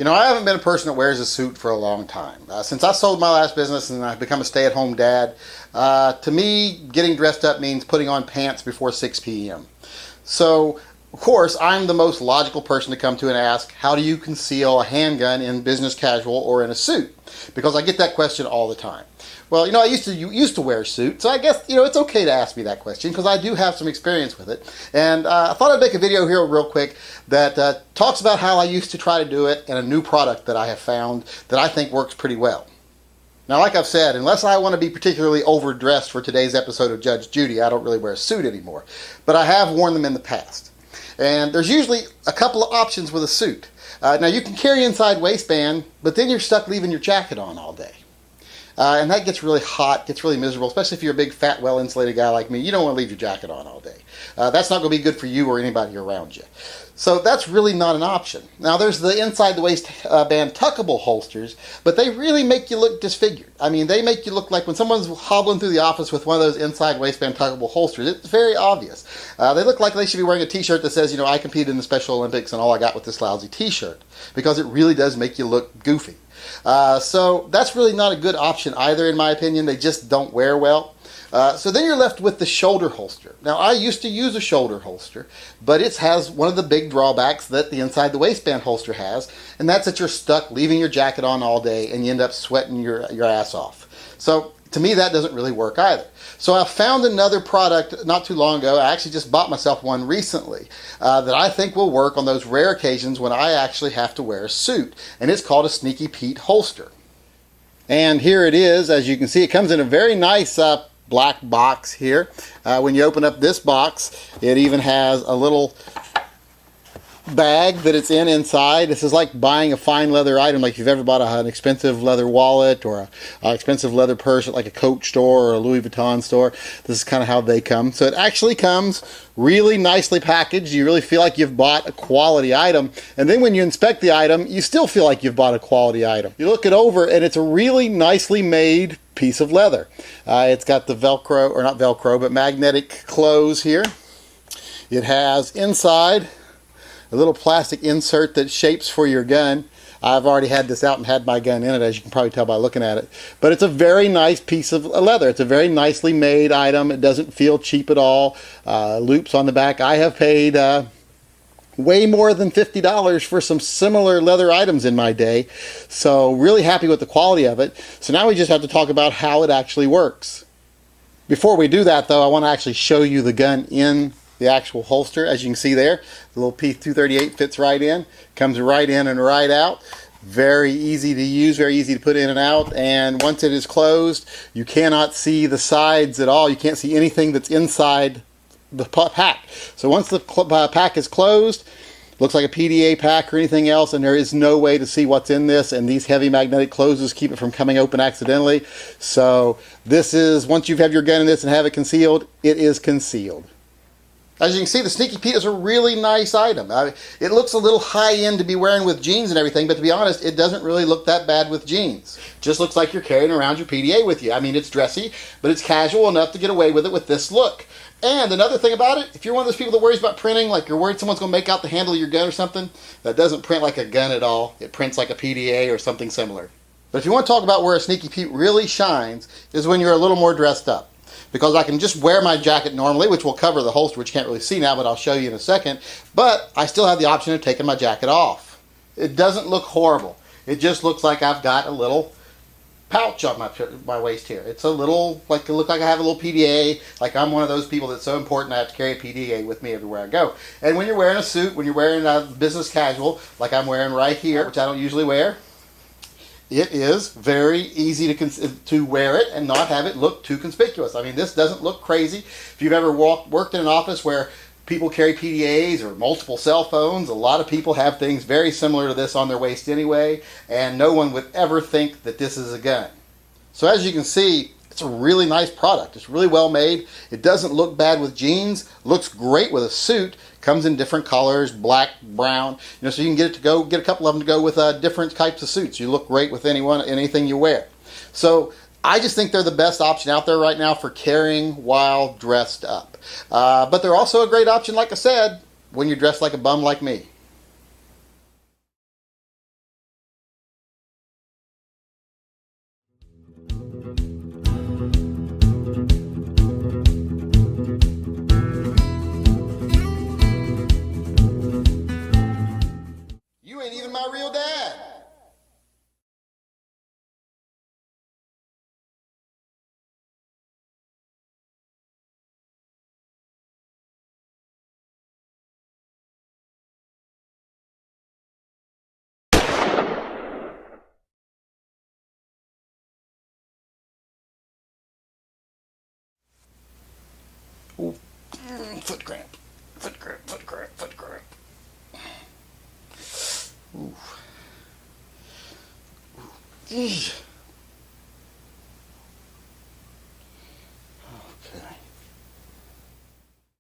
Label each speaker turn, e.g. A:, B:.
A: You know, I haven't been a person that wears a suit for a long time. Since I sold my last business and I've become a stay-at-home dad, to me, getting dressed up means putting on pants before 6 p.m. So, of course, I'm the most logical person to come to and ask, how do you conceal a handgun in business casual or in a suit? Because I get that question all the time. Well, you know, you used to wear a suit, so I guess, you know, it's okay to ask me that question because I do have some experience with it. And I thought I'd make a video here real quick that talks about how I used to try to do it and a new product that I have found that I think works pretty well. Now, like I've said, unless I want to be particularly overdressed for today's episode of Judge Judy, I don't really wear a suit anymore. But I have worn them in the past. And there's usually a couple of options with a suit. Now, you can carry inside waistband, but then you're stuck leaving your jacket on all day. And that gets really hot, gets really miserable, especially if you're a big, fat, well-insulated guy like me. You don't want to leave your jacket on all day. That's not going to be good for you or anybody around you. So that's really not an option. Now, there's the inside-the-waistband tuckable holsters, but they really make you look disfigured. I mean, they make you look like when someone's hobbling through the office with one of those inside-waistband tuckable holsters, it's very obvious. They look like they should be wearing a t-shirt that says, you know, I competed in the Special Olympics and all I got with this lousy t-shirt, because it really does make you look goofy. So that's really not a good option either, in my opinion. They just don't wear well. So then you're left with the shoulder holster. Now, I used to use a shoulder holster, but it has one of the big drawbacks that the inside the waistband holster has, and that's that you're stuck leaving your jacket on all day and you end up sweating your ass off. So to me, that doesn't really work either. So I found another product not too long ago. I actually just bought myself one recently that I think will work on those rare occasions when I actually have to wear a suit. And it's called a Sneaky Pete holster. And here it is. As you can see, it comes in a very nice black box here. When you open up this box, it even has a little bag that it's in inside. This is like buying a fine leather item, like if you've ever bought an expensive leather wallet or an expensive leather purse at like a Coach store or a Louis Vuitton store. This is kind of how they come. So it actually comes really nicely packaged. You really feel like you've bought a quality item, and then when you inspect the item, you still feel like you've bought a quality item. You look it over and it's a really nicely made piece of leather. It's got the Velcro, or not Velcro, but magnetic close here. It has inside a little plastic insert that shapes for your gun. I've already had this out and had my gun in it, as you can probably tell by looking at it. But it's a very nice piece of leather. It's a very nicely made item. It doesn't feel cheap at all. Loops on the back. I have paid way more than $50 for some similar leather items in my day. So really happy with the quality of it. So now we just have to talk about how it actually works. Before we do that, though, I want to actually show you the gun in the actual holster. As you can see there, the little P238 fits right in, comes right in and right out. Very easy to use, very easy to put in and out, and once it is closed, you cannot see the sides at all. You can't see anything that's inside the pack. So once the pack is closed, looks like a PDA pack or anything else, and there is no way to see what's in this, and these heavy magnetic closes keep it from coming open accidentally. So this is, once you have your gun in this and have it concealed, it is concealed. As you can see, the Sneaky Pete is a really nice item. It looks a little high-end to be wearing with jeans and everything, but to be honest, it doesn't really look that bad with jeans. Just looks like you're carrying around your PDA with you. I mean, it's dressy, but it's casual enough to get away with it with this look. And another thing about it, if you're one of those people that worries about printing, like you're worried someone's going to make out the handle of your gun or something, that doesn't print like a gun at all. It prints like a PDA or something similar. But if you want to talk about where a Sneaky Pete really shines, is when you're a little more dressed up. Because I can just wear my jacket normally, which will cover the holster, which you can't really see now, but I'll show you in a second. But I still have the option of taking my jacket off. It doesn't look horrible. It just looks like I've got a little pouch on my waist here. It's a little, like, it looks like I have a little PDA, like I'm one of those people that's so important I have to carry a PDA with me everywhere I go. And when you're wearing a suit, when you're wearing a business casual, like I'm wearing right here, which I don't usually wear, it is very easy to wear it and not have it look too conspicuous. I mean, this doesn't look crazy. If you've ever worked in an office where people carry PDAs or multiple cell phones, a lot of people have things very similar to this on their waist anyway, and no one would ever think that this is a gun. So as you can see, it's a really nice product. It's really well made. It doesn't look bad with jeans. Looks great with a suit. Comes in different colors, black, brown. You know, so you can get a couple of them to go with different types of suits. You look great with anything you wear. So I just think they're the best option out there right now for carrying while dressed up. But they're also a great option, like I said, when you're dressed like a bum like me. Ooh. Foot cramp. Foot cramp. Foot cramp. Foot cramp. Ooh. Ooh. Okay.